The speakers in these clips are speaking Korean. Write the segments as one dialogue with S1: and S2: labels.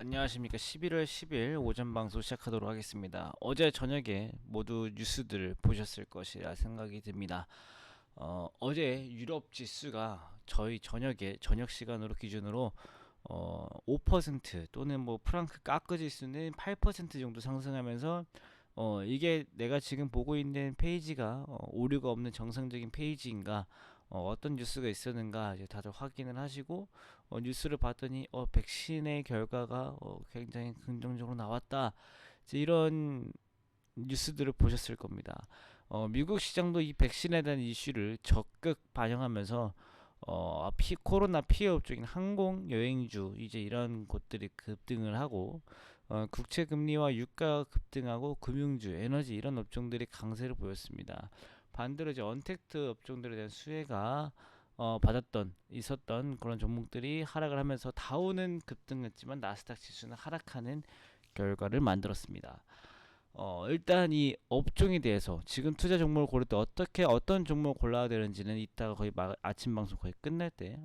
S1: 안녕하십니까. 11월 10일 오전 방송 시작하도록 하겠습니다. 어제 저녁에 모두 뉴스들을 보셨을 것이라 생각이 듭니다. 어제 유럽 지수가 저희 저녁 시간으로 기준으로 5% 또는 뭐 프랑크 까크 지수는 8% 정도 상승하면서 이게 내가 지금 보고 있는 페이지가 오류가 없는 정상적인 페이지인가, 어떤 뉴스가 있었는가 이제 다들 확인을 하시고, 뉴스를 봤더니 백신의 결과가 굉장히 긍정적으로 나왔다, 이제 이런 뉴스들을 보셨을 겁니다. 미국 시장도 이 백신에 대한 이슈를 적극 반영하면서 코로나 피해 업종인 항공, 여행주 이제 이런 곳들이 급등을 하고, 국채 금리와 유가 급등하고 금융주, 에너지 이런 업종들이 강세를 보였습니다. 반대로 이제 언택트 업종들에 대한 수혜가 있었던 그런 종목들이 하락을 하면서 다우는 급등했지만 나스닥 지수는 하락하는 결과를 만들었습니다. 일단 이 업종에 대해서 지금 투자 종목을 고를 때 어떤 종목을 골라야 되는지는 이따가 거의 아침 방송 거의 끝날 때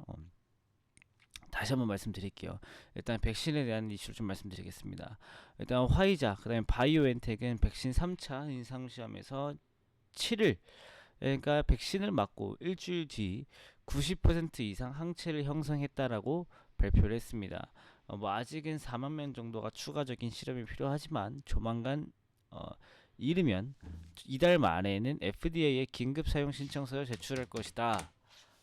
S1: 다시 한번 말씀드릴게요. 일단 백신에 대한 이슈를 좀 말씀드리겠습니다. 일단 화이자, 그다음에 바이오엔텍은 백신 3차 임상시험에서 7일, 그러니까 백신을 맞고 일주일 뒤 90% 이상 항체를 형성했다라고 발표를 했습니다. 뭐 아직은 4만 명 정도가 추가적인 실험이 필요하지만 조만간 이르면 이달 말에는 FDA에 긴급 사용 신청서를 제출할 것이다.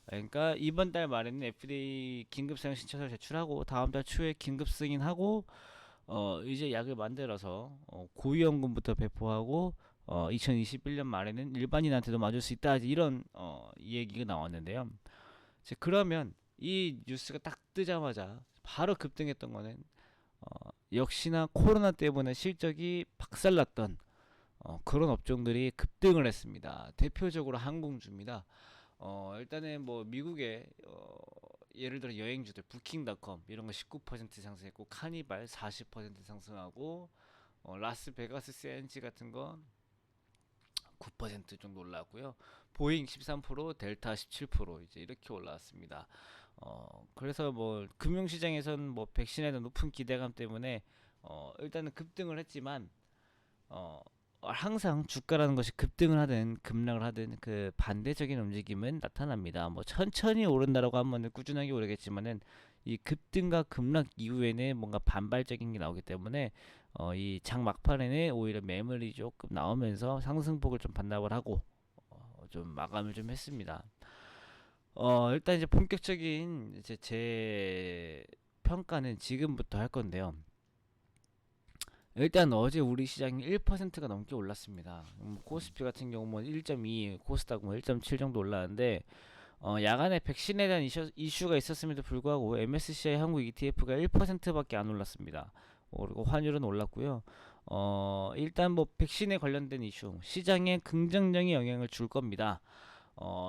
S1: 그러니까 이번 달 말에는 FDA 긴급 사용 신청서를 제출하고 다음 달 초에 긴급 승인하고, 이제 약을 만들어서 고위험군부터 배포하고 2021년 말에는 일반인한테도 맞을 수 있다, 이런 얘기가 나왔는데요. 그러면 이 뉴스가 딱 뜨자마자 바로 급등했던 거는 역시나 코로나 때문에 실적이 박살났던 그런 업종들이 급등을 했습니다. 대표적으로 항공주입니다. 일단은 뭐 미국의 예를 들어 여행주들 부킹닷컴 이런 거 19% 상승했고, 카니발 40% 상승하고, 라스베가스 샌지 같은 거 9% 정도 올라왔고요. 보잉 13%, 델타 17% 이제 이렇게 올라왔습니다. 그래서 뭐 금융시장에서는 뭐 백신에 대한 높은 기대감 때문에 일단은 급등을 했지만, 항상 주가라는 것이 급등을 하든 급락을 하든 그 반대적인 움직임은 나타납니다. 뭐 천천히 오른다라고 하면 꾸준하게 오르겠지만은 이 급등과 급락 이후에는 뭔가 반발적인 게 나오기 때문에 이 장 막판에는 오히려 매물이 조금 나오면서 상승폭을 좀 반납을 하고 좀 마감을 좀 했습니다. 일단 이제 본격적인 이제 제 평가는 지금부터 할 건데요. 일단 어제 우리 시장이 1%가 넘게 올랐습니다. 코스피 같은 경우 뭐 1.2, 코스닥 뭐 1.7 정도 올랐는데, 야간에 백신에 대한 이슈가 있었음에도 불구하고 MSCI 한국 ETF가 1%밖에 안 올랐습니다. 그리고 환율은 올랐고요. 일단 뭐 백신에 관련된 이슈, 시장에 긍정적인 영향을 줄 겁니다.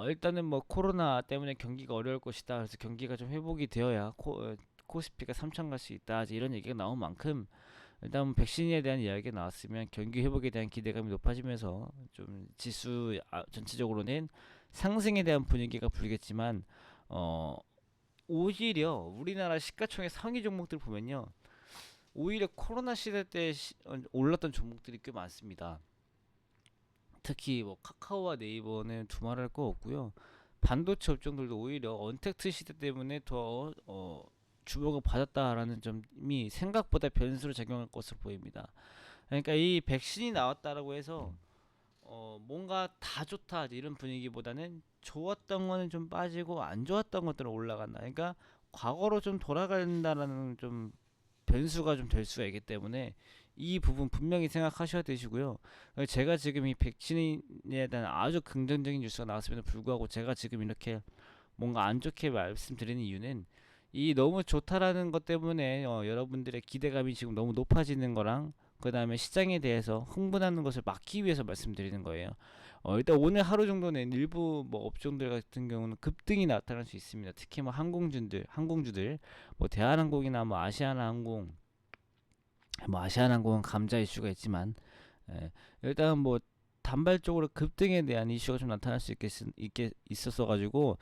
S1: 일단은 뭐 코로나 때문에 경기가 어려울 것이다, 그래서 경기가 좀 회복이 되어야 코스피가 3천 갈 수 있다, 이런 얘기가 나온 만큼 일단 백신에 대한 이야기가 나왔으면 경기 회복에 대한 기대감이 높아지면서 좀 지수 전체적으로는 상승에 대한 분위기가 불겠지만, 오히려 우리나라 시가총액 상위 종목들 보면요, 오히려 코로나 시대 때 올랐던 종목들이 꽤 많습니다. 특히 뭐 카카오와 네이버는 두말할 거 없고요. 반도체 업종들도 오히려 언택트 시대 때문에 더 주목을 받았다라는 점이 생각보다 변수로 작용할 것으로 보입니다. 그러니까 이 백신이 나왔다라고 해서 뭔가 다 좋다 이런 분위기보다는 좋았던 거는 좀 빠지고 안 좋았던 것들은 올라간다. 그러니까 과거로 좀 돌아간다라는 좀 변수가 좀 될 수가 있기 때문에 이 부분 분명히 생각하셔야 되시고요. 제가 지금 이 백신에 대한 아주 긍정적인 뉴스가 나왔음에도 불구하고 제가 지금 이렇게 뭔가 안 좋게 말씀드리는 이유는 이 너무 좋다라는 것 때문에 여러분들의 기대감이 지금 너무 높아지는 거랑, 그 다음에 시장에 대해서 흥분하는 것을 막기 위해서 말씀드리는 거예요. 일단 오늘 하루 정도는 일부 뭐 업종들 같은 경우는 급등이 나타날 수 있습니다. 특히 뭐 항공주들, 뭐 대한항공이나 뭐 아시아나항공, 뭐 아시아나항공은 감자 이슈가 있지만, 일단 뭐 단발적으로 급등에 대한 이슈가 좀 나타날 수 있었어 가지고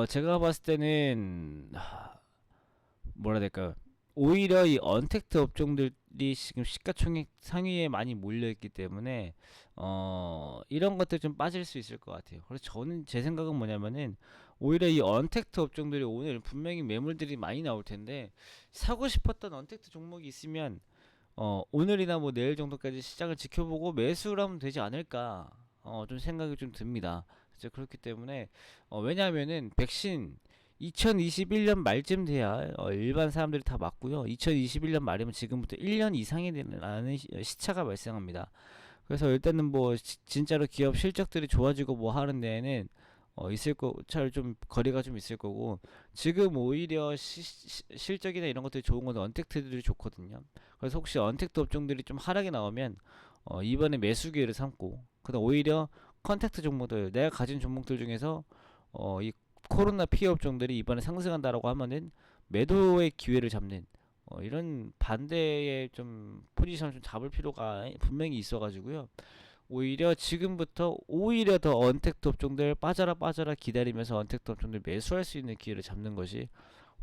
S1: 제가 봤을 때는 뭐라 해야 될까요? 오히려 이 언택트 업종들이 지금 시가총액 상위에 많이 몰려있기 때문에 이런 것들 좀 빠질 수 있을 것 같아요. 그래서 저는 제 생각은 뭐냐면은 오히려 이 언택트 업종들이 오늘 분명히 매물들이 많이 나올 텐데 사고 싶었던 언택트 종목이 있으면 오늘이나 뭐 내일 정도까지 시장을 지켜보고 매수를 하면 되지 않을까 좀 생각이 좀 듭니다. 그래서 그렇기 때문에 왜냐하면은 백신 2021년 말쯤 돼야 일반 사람들이 다 맞고요. 2021년 말이면 지금부터 1년 이상이 되는 시차가 발생합니다. 그래서 일단은 뭐 진짜로 기업 실적들이 좋아지고 뭐 하는 데에는 있을 거, 잘 좀 거리가 좀 있을 거고 지금 오히려 실적이나 이런 것들이 좋은 건 언택트들이 좋거든요. 그래서 혹시 언택트 업종들이 좀 하락이 나오면 이번에 매수 기회를 삼고 그다음 오히려 컨택트 종목들 내가 가진 종목들 중에서 이 코로나 피해 업종들이 이번에 상승한다라고 하면은 매도의 기회를 잡는 이런 반대의 좀 포지션을 좀 잡을 필요가 분명히 있어가지고요. 오히려 지금부터 오히려 더 언택트 업종들 빠져라 빠져라 기다리면서 언택트 업종들 매수할 수 있는 기회를 잡는 것이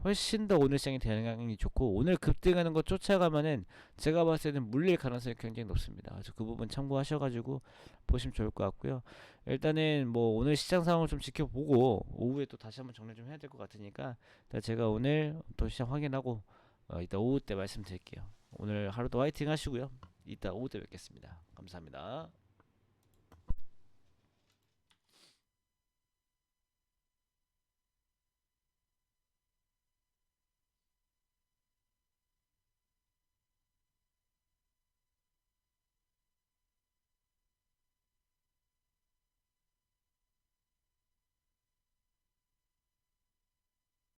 S1: 훨씬 더 오늘 시장에 대응이 좋고 오늘 급등하는 거 쫓아가면은 제가 봤을 때는 물릴 가능성이 굉장히 높습니다. 그래서 그 부분 참고하셔가지고 보시면 좋을 것 같고요. 일단은 뭐 오늘 시장 상황을 좀 지켜보고 오후에 또 다시 한번 정리 좀 해야 될 것 같으니까 일단 제가 오늘 또 시장 확인하고 이따 오후 때 말씀드릴게요. 오늘 하루도 화이팅 하시고요. 이따 오후 때 뵙겠습니다. 감사합니다.